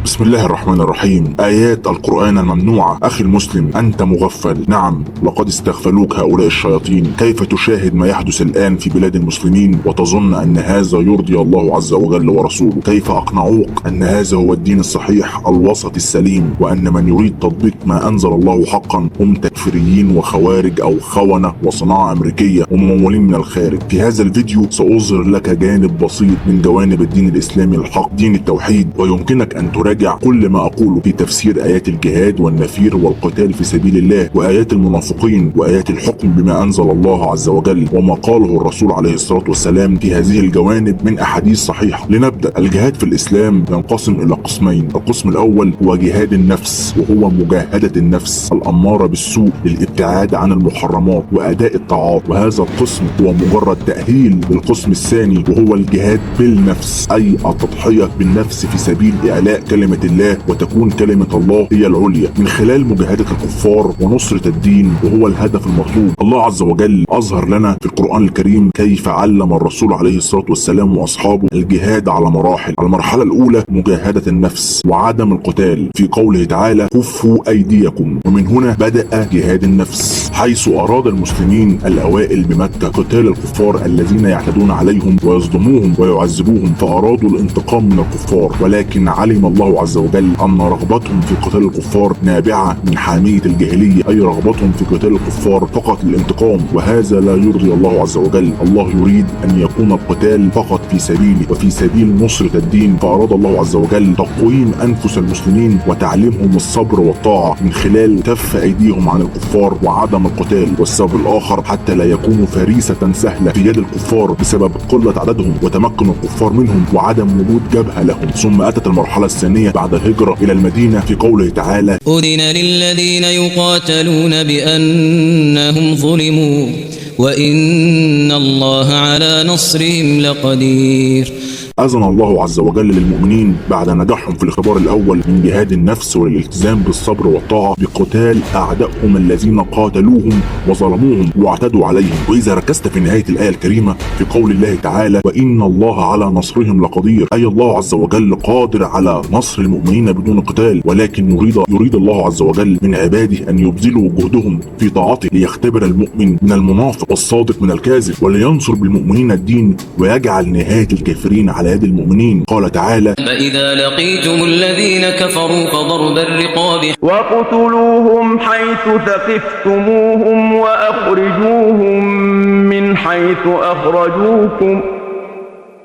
بسم الله الرحمن الرحيم. آيات القرآن الممنوعة. أخي المسلم، أنت مغفل. نعم، لقد استغفلوك هؤلاء الشياطين. كيف تشاهد ما يحدث الآن في بلاد المسلمين وتظن أن هذا يرضي الله عز وجل ورسوله؟ كيف أقنعوك أن هذا هو الدين الصحيح الوسط السليم، وأن من يريد تطبيق ما أنزل الله حقا هم تكفيريين وخوارج أو خونة وصناعة أمريكية وممولين من الخارج؟ في هذا الفيديو سأظهر لك جانب بسيط من جوانب الدين الإسلامي الحق، دين التوحيد، ويمكنك أن تراجع كل ما أقوله في تفسير آيات الجهاد والنفير والقتال في سبيل الله، وآيات المنافقين، وآيات الحكم بما أنزل الله عز وجل، وما قاله الرسول عليه الصلاة والسلام في هذه الجوانب من أحاديث صحيحة. لنبدأ. الجهاد في الإسلام ينقسم إلى قسمين. القسم الأول هو جهاد النفس، وهو مجاهدة النفس الأمارة بالسوء للابتعاد عن المحرمات وأداء الطاعات، وهذا القسم هو مجرد تأهيل للقسم الثاني وهو الجهاد بالنفس، أي التضحية بالنفس في سبيل إعلاء كلمة الله وتكون كلمة الله هي العليا من خلال مجاهدة الكفار ونصرة الدين، وهو الهدف المطلوب. الله عز وجل أظهر لنا في القرآن الكريم كيف علم الرسول عليه الصلاة والسلام وأصحابه الجهاد على مراحل. المرحلة الأولى مجاهدة النفس وعدم القتال، في قوله تعالى: كفوا أيديكم. ومن هنا بدأ جهاد النفس، حيث أراد المسلمين الأوائل بمكة قتال الكفار الذين يعتدون عليهم ويصدموهم ويعذبوهم، فأرادوا الانتقام من الكفار، ولكن علم الله عز وجل أن رغبتهم في قتال الكفار نابعة من حامية الجاهلية، أي رغبتهم في قتال الكفار فقط للانتقام، وهذا لا يرضي الله عز وجل. الله يريد أن يكون القتال فقط في سبيله وفي سبيل نصرة الدين، فأراد الله عز وجل تقويم أنفس المسلمين وتعليمهم الصبر والطاعة من خلال كف أيديهم عن الكفار وعدم القتال. والسبب الآخر حتى لا يكونوا فريسة سهلة في يد الكفار بسبب قلة عددهم وتمكن الكفار منهم وعدم وجود جبهة لهم. ثم أتت المرحلة الثانية بعد الهجرة إلى المدينة في قوله تعالى: أذن للذين يقاتلون بأنهم ظلموا وإن الله على نصرهم لقدير. أذن الله عز وجل للمؤمنين بعد نجاحهم في الاختبار الأول من جهاد النفس والالتزام بالصبر والطاعة بقتال أعدائهم الذين قاتلوهم وظلموهم واعتدوا عليهم. وإذا ركزت في نهاية الآية الكريمة في قول الله تعالى: وإن الله على نصرهم لقدير، أي الله عز وجل قادر على نصر المؤمنين بدون قتال، ولكن يريد الله عز وجل من عباده أن يبذلوا جهدهم في طاعته ليختبر المؤمن من المنافق والصادق من الكاذب، ولينصر بالمؤمنين الدين ويجعل نهاية الكافرين على يد المؤمنين. قال تعالى: فإذا لقيتم الذين كفروا فضرب الرقاب وقتلوهم حيث ثقفتموهم وأخرجوهم من حيث أخرجوكم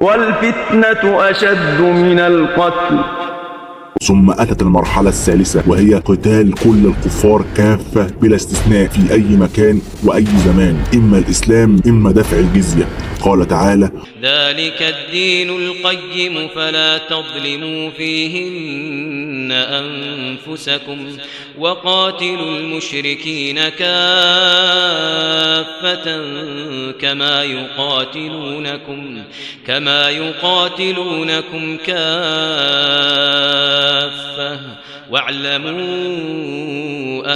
والفتنة أشد من القتل. ثم أتت المرحلة الثالثة وهي قتال كل الكفار كافة بلا استثناء في أي مكان وأي زمان، إما الإسلام إما دفع الجزية. قال تعالى: ذلك الدين القيم فلا تظلموا فيهن أنفسكم وقاتلوا المشركين كافة كما يقاتلونكم كافة واعلموا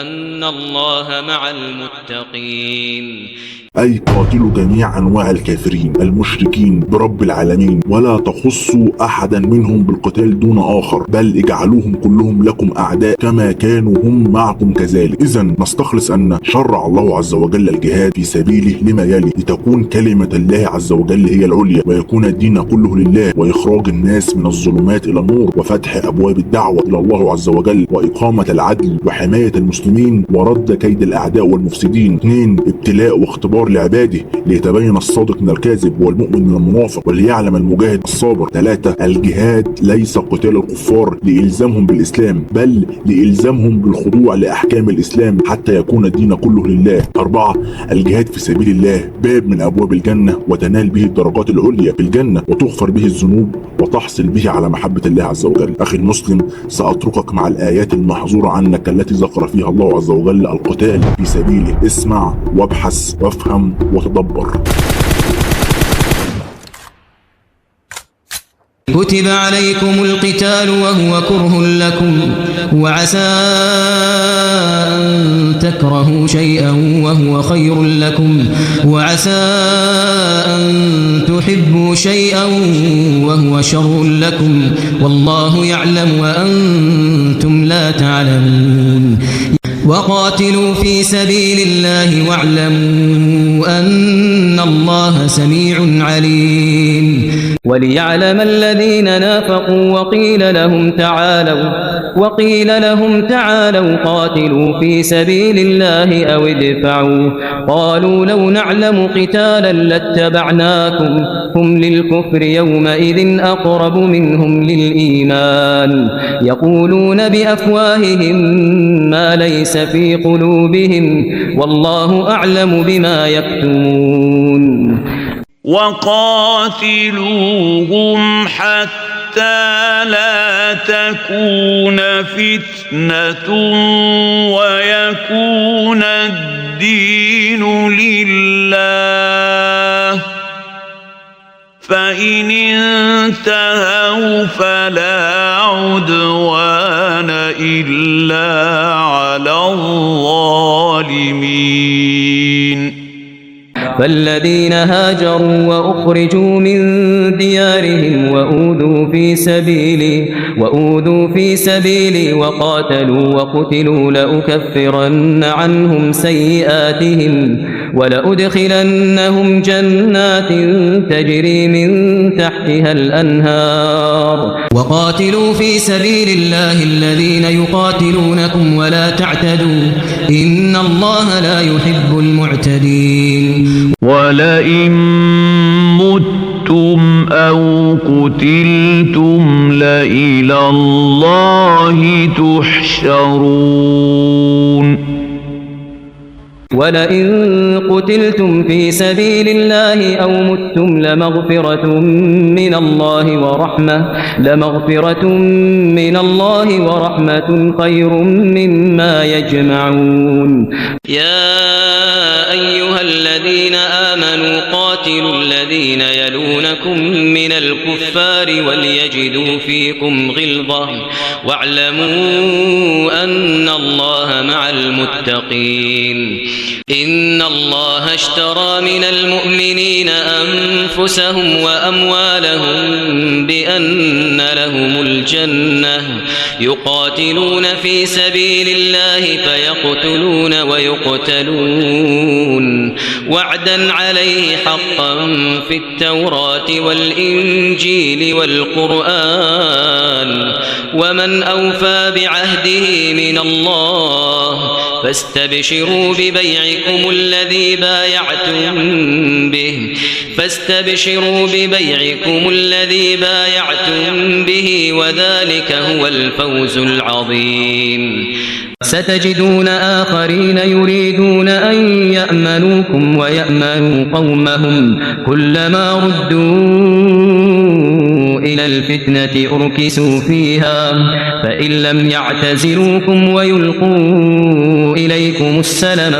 أن الله مع المتقين. أي قاتلوا جميع أنواع الكافرين المشركين برب العالمين، ولا تخصوا أحدا منهم بالقتال دون آخر، بل اجعلوهم كلهم لكم أعداء كما كانوا هم معكم كذلك. إذن نستخلص أن شرع الله عز وجل الجهاد في سبيله لما يلي: لتكون كلمة الله عز وجل هي العليا، ويكون الدين كله لله، وإخراج الناس من الظلمات إلى النور، وفتح أبواب الدعوة إلى الله عز وجل، وإقامة العدل وحماية المسلمين ورد كيد الأعداء والمفسدين. 2. ابتلاء واختبار لعباده ليتبين الصادق من الكاذب والمؤمن من المنافق وليعلم المجاهد الصابر. 3. الجهاد ليس قتال الكفار لإلزامهم بالإسلام، بل لإلزامهم بالخضوع لأحكام الإسلام حتى يكون الدين كله لله. 4. الجهاد في سبيل الله باب من أبواب الجنة، وتنال به الدرجات العليا في الجنة، وتغفر به الذنوب، وتحصل به على محبة الله عز وجل. أخي المسلم، سأتركك مع الآيات المحظورة عنك التي ذكر فيها الله عز وجل القتال في سبيله. اسمع وابحث وافهم وتدبر. كتب عليكم القتال وهو كره لكم وعسى أن تكرهوا شيئا وهو خير لكم وعسى أن تحبوا شيئا وهو شر لكم والله يعلم وأنتم لا تعلمون وقاتلوا في سبيل الله واعلموا أن الله سميع عليم وليعلم الذين نافقوا وقيل لهم تعالوا قاتلوا في سبيل الله أو ادفعوا قالوا لو نعلم قتالا لاتبعناكم هم للكفر يومئذ أقرب منهم للإيمان يقولون بأفواههم ما ليس في قلوبهم والله أعلم بما يكتمون وقاتلوهم حتى لا تكون فتنة ويكون الدين لله فإن انتهوا فلا عدوان إلا على الظالمين فالذين هاجروا وأخرجوا من ديارهم وأوذوا في سبيلي وقاتلوا وقتلوا لأكفرن عنهم سيئاتهم ولأدخلنهم جنات تجري من تحتها الأنهار وقاتلوا في سبيل الله الذين يقاتلونكم ولا تعتدوا إن الله لا يحب المعتدين ولئن متم أو قتلتم لإلى الله تحشرون ولئن قتلتم في سبيل الله أو متم لمغفرة من الله ورحمة خير مما يجمعون يا أيها الذين آمنوا قاتلوا الذين يلونكم من الكفار وليجدوا فيكم غلظة واعلموا أن الله مع المتقين إن الله اشترى من المؤمنين أنفسهم وأموالهم بأن لهم الجنة يقاتلون في سبيل الله فيقتلون ويقتلون وعدا عليه حقا في التوراة والإنجيل والقرآن ومن أوفى بعهده من الله فاستبشروا ببيعكم الذي بايعتم به وذلك هو الفوز العظيم ستجدون آخرين يريدون أن يأمنوكم ويأمنوا قومهم كلما ردوا إلى الفتنة أركسوا فيها فإن لم يعتزلوكم ويلقوا إليكم السلم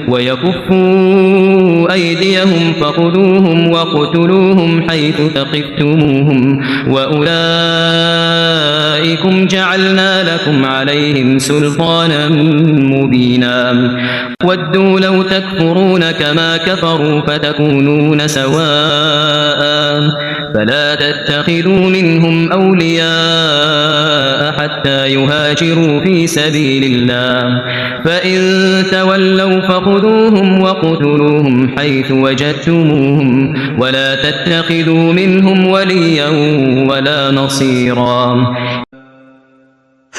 ويكفوا أيديهم فخذوهم وقتلوهم حيث ثقفتموهم وأولئكم جعلنا لكم عليهم سلطانا مبينا ودوا لو تكفرون كما كفروا فتكونون سواء فلا تتخذوا منهم أولياء حتى يهاجروا في سبيل الله فإن تولوا فخذوهم وقتلوهم حيث وجدتموهم ولا تتخذوا منهم وليا ولا نصيرا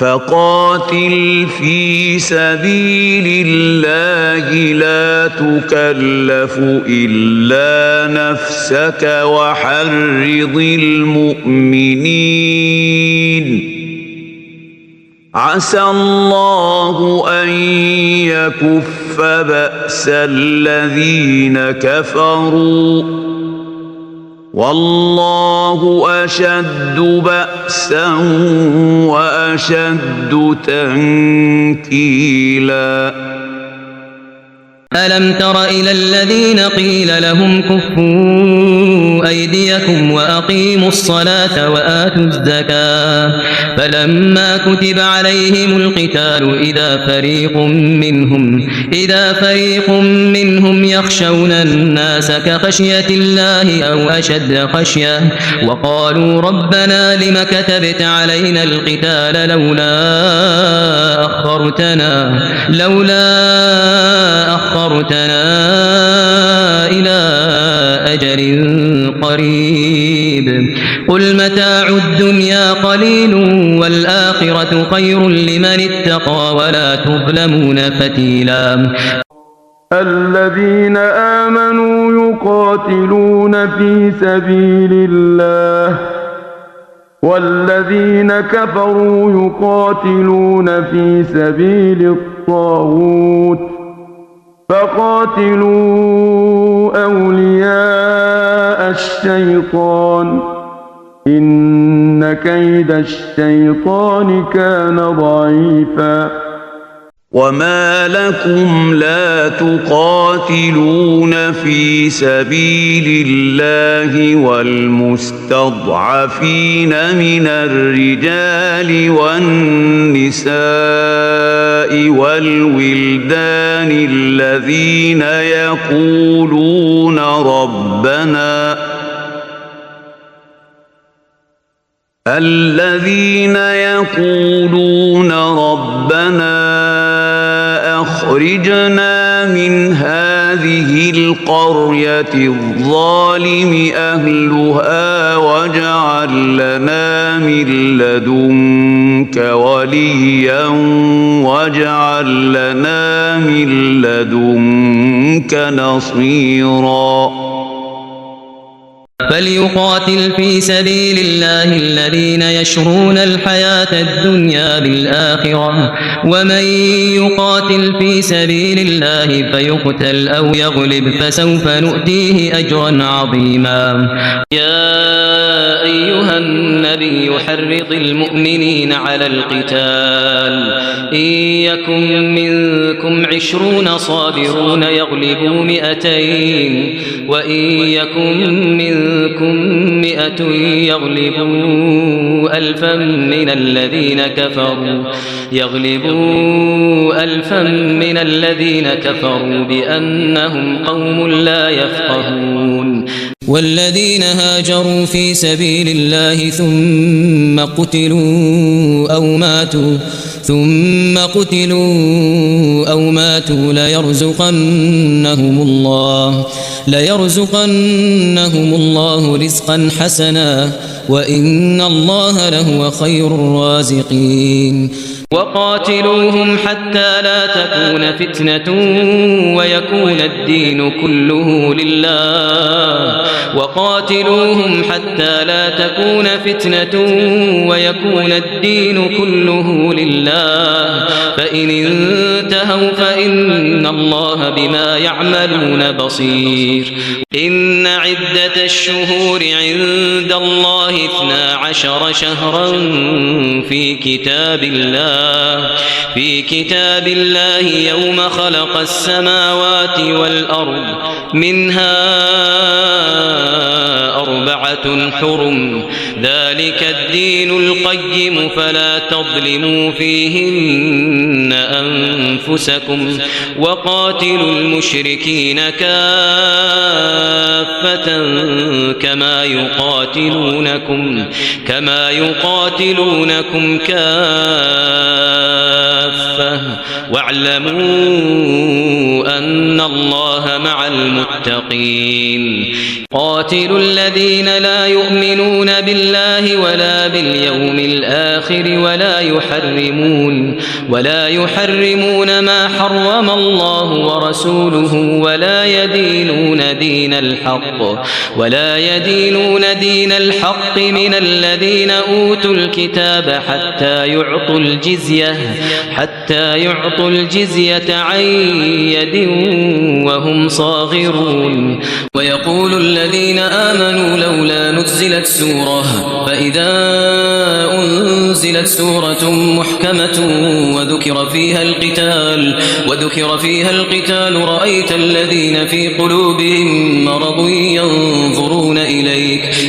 فقاتل في سبيل الله لا تكلف إلا نفسك وحرض المؤمنين عسى الله أن يكف بأس الذين كفروا والله أشد بأسا وأشد تنكيلا ألم تر إلى الذين قيل لهم كفوا أيديكم وأقيموا الصلاة وآتوا الزكاة فلما كتب عليهم القتال إذا فريق منهم يخشون الناس كخشية الله أو أشد خشية وقالوا ربنا لم كتبت علينا القتال لولا أخرتنا إلى أجل قريب قل متاع الدنيا قليل والآخرة خير لمن اتقى ولا تظلمون فتيلا الذين آمنوا يقاتلون في سبيل الله والذين كفروا يقاتلون في سبيل الطاغوت فقاتلوا أولياء الشيطان إن كيد الشيطان كان ضعيفا وما لكم لا تقاتلون في سبيل الله والمستضعفين من الرجال والنساء والولدان الذين يقولون ربنا أخرجنا من هذه القرية الظالم أهلها واجعل لنا من لدنك وليا واجعل لنا من لدنك نصيرا فليقاتل في سبيل الله الذين يشرون الحياة الدنيا بالآخرة ومن يقاتل في سبيل الله فيقتل أو يغلب فسوف نؤتيه أجرا عظيما يا أيها النبي حرض المؤمنين على القتال إن يكن منكم 20 صابرون يغلبوا 200 وإن يكن منكم 100 يغلبوا 1000 من الذين كفروا بأنهم قوم لا يفقهون والذين هاجروا في سبيل الله ثم قتلوا أو ماتوا ليرزقنهم الله رزقا حسنا وإن الله لهو خير الرازقين وقاتلوهم حتى لا تكون فتنة ويكون الدين كله لله فإن انتهوا فإن الله بما يعملون بصير إن عدة الشهور عند الله 12 شهرا في كتاب الله يوم خلق السماوات والأرض منها 4 حرم ذلك الدين القيم فلا تظلموا فيهن أنفسكم وقاتلوا المشركين كافة كما يقاتلونكم كافة واعلموا أن الله مع المتقين قاتلوا الذين لا يؤمنون بالله ولا باليوم الآخر ولا يحرمون ما حرم الله ورسوله ولا يدينون دين الحق من الذين أوتوا الكتاب حتى يعطوا الجزية عن يد وهم صاغرون ويقول الذين آمنوا لولا نزلت سورة فإذا أنزلت أنزلت سورة محكمة وذكر فيها القتال رأيت الذين في قلوبهم مرض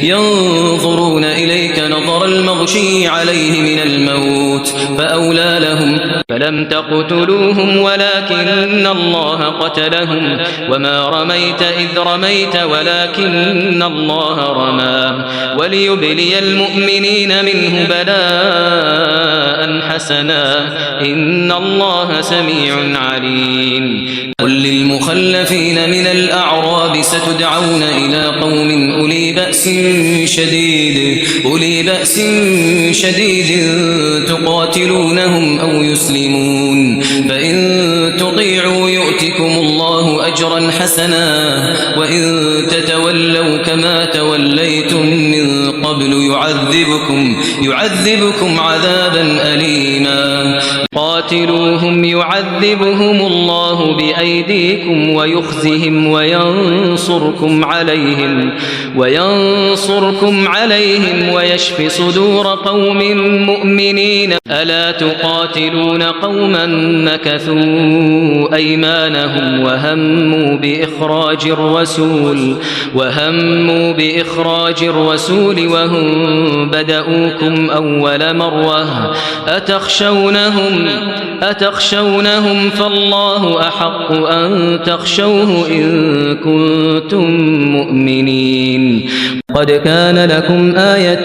ينظرون إليك نظر المغشي عليه من الموت فأولى لهم فلم تقتلوهم ولكن الله قتلهم وما رميت إذ رميت ولكن الله رمى وليبلي المؤمنين منه بلاء حسنا إن الله سميع عليم قل للمخلفين من الأعراب ستدعون إلى قوم أولي بأس شديد تقاتلونهم أو يسلمون فإن تطيعوا يؤتكم الله أجرا حسنا وإن تتولوا كما توليتم من قبل يعذبكم عذابا أليما قاتلوهم يعذبهم الله بأيديكم ويخزهم وينصركم عليهم ويشف صدور قوم مؤمنين ألا تقاتلون قوما نكثوا أيمانهم وهموا بإخراج الرسول وهم بدأوكم أول مرة أتخشونهم فالله أحق أن تخشوه إن كنتم مؤمنين قد كان لكم آية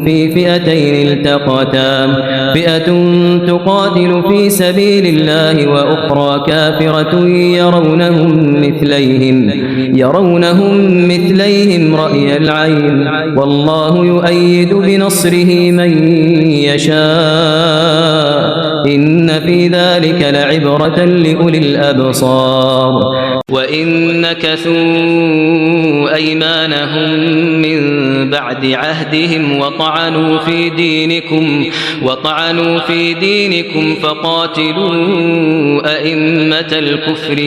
في فئتين التقتا فئة تقاتل في سبيل الله وأخرى كافرة يرونهم مثليهم رأي العين والله يؤيد بنصره من يشاء إن في ذلك لعبرة لأولي الأبصار وإن نكثوا أيمانهم من بعد عهدهم وطعنوا في دينكم فقاتلوا أئمة الكفر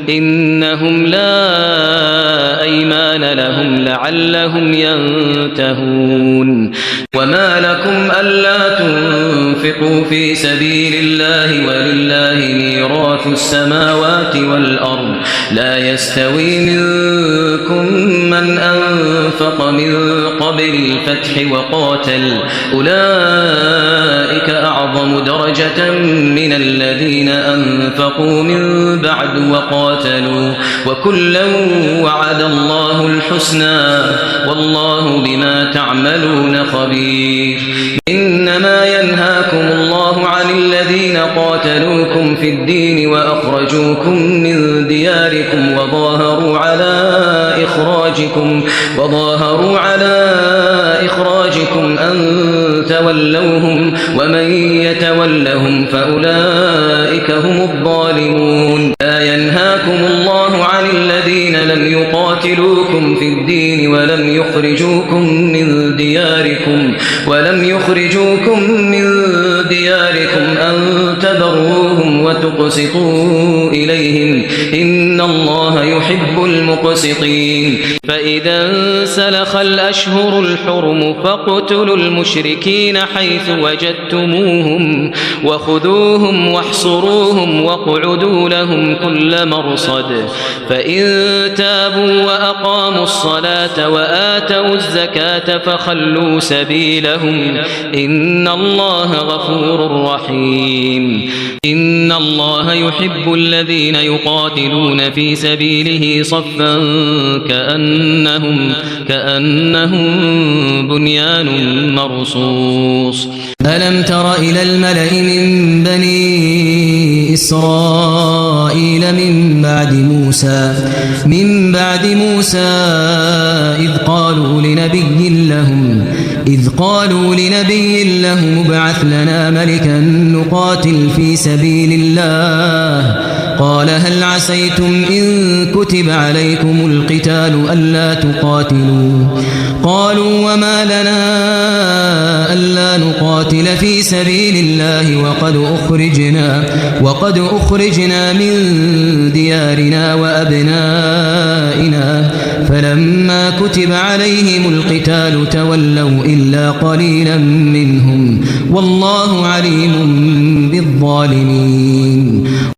إنهم لا أيمان لهم لعلهم ينتهون وما لكم ألا تنفقوا في سبيل الله ولله ميراث السماوات والأرض لا يستوي منكم من أنفق من قبل الفتح وقاتل أولئك أعظم درجة من الذين أنفقوا من بعد وقاتلوا وكلا وعد الله الحسنى والله بما تعملون خبير إنما ينهاكم الله عن الذين قاتلوكم في الدين وأخرجوكم من دياركم وظاهروا على إخراجكم أن تولوهم ومن يتولهم فأولئك هم الظالمون لا ينهاكم الله عن الذين لم يقاتلوكم في الدين ولم يخرجوكم من دياركم أن تبروهم وتقسطوا إليهم إن الله يحب المقسطين فإذا انسلخ الأشهر الحرم فاقتلوا المشركين حيث وجدتموهم وخذوهم واحصروهم واقعدوا لهم كل مرصد فإن تابوا وأقاموا الصلاة وآتوا الزكاة فخلوا سبيلهم إن الله غفور رحيم إن الله يحب الذين يقاتلون في سبيله صفا كأنهم بنيان مرصوص ألم تر إلى الملأ من بني إسرائيل من بعد موسى إذ قالوا لنبي لهم ابعث لنا ملكا نقاتل في سبيل الله قال هل عسيتم إن كتب عليكم القتال ألا تقاتلوا قالوا وما لنا ألا نقاتل في سبيل الله وقد أخرجنا من ديارنا وأبنائنا فلما كتب عليهم القتال تولوا إلا قليلا منهم والله عليم بالظالمين